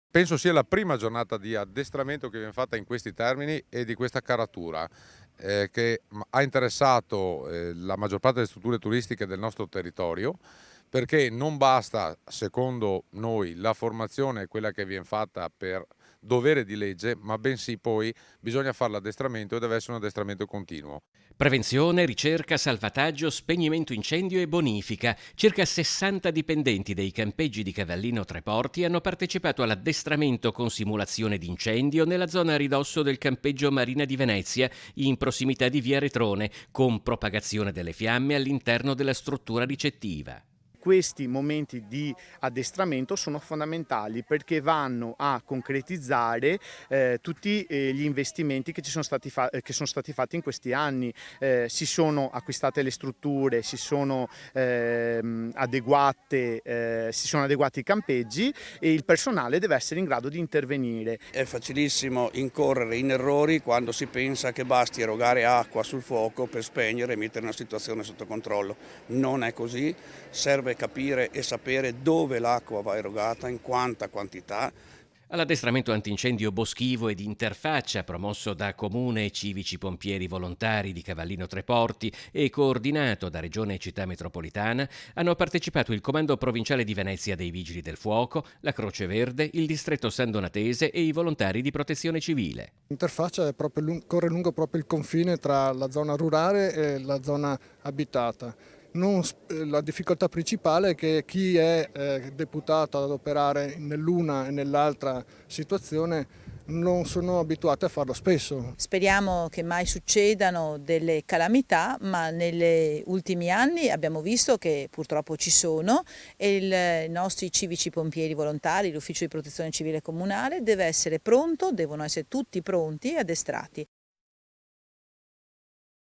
Penso sia la prima giornata di addestramento che viene fatta in questi termini e di questa caratura, che ha interessato, la maggior parte delle strutture turistiche del nostro territorio, perché non basta, secondo noi, la formazione, quella che vien fatta per dovere di legge, ma bensì poi bisogna fare l'addestramento e deve essere un addestramento continuo. Prevenzione, ricerca, salvataggio, spegnimento incendio e bonifica. Circa 60 dipendenti dei campeggi di Cavallino Treporti hanno partecipato all'addestramento con simulazione di incendio nella zona a ridosso del campeggio Marina di Venezia, in prossimità di via Retrone, con propagazione delle fiamme all'interno della struttura ricettiva. Questi momenti di addestramento sono fondamentali perché vanno a concretizzare tutti gli investimenti che sono stati fatti in questi anni. Si sono acquistate le strutture, si sono adeguati i campeggi e il personale deve essere in grado di intervenire. È facilissimo incorrere in errori quando si pensa che basti erogare acqua sul fuoco per spegnere e mettere una situazione sotto controllo. Non è così, serve capire e sapere dove l'acqua va erogata, in quanta quantità. All'addestramento antincendio boschivo ed interfaccia promosso da Comune e Civici Pompieri Volontari di Cavallino Treporti e coordinato da Regione e Città Metropolitana hanno partecipato il Comando Provinciale di Venezia dei Vigili del Fuoco, la Croce Verde, il Distretto San Donatese e i volontari di Protezione Civile. L'interfaccia è corre lungo proprio il confine tra la zona rurale e la zona abitata. La difficoltà principale è che chi è deputato ad operare nell'una e nell'altra situazione non sono abituati a farlo spesso. Speriamo che mai succedano delle calamità, ma negli ultimi anni abbiamo visto che purtroppo ci sono e i nostri civici pompieri volontari, l'ufficio di protezione civile comunale deve essere pronto, devono essere tutti pronti e addestrati.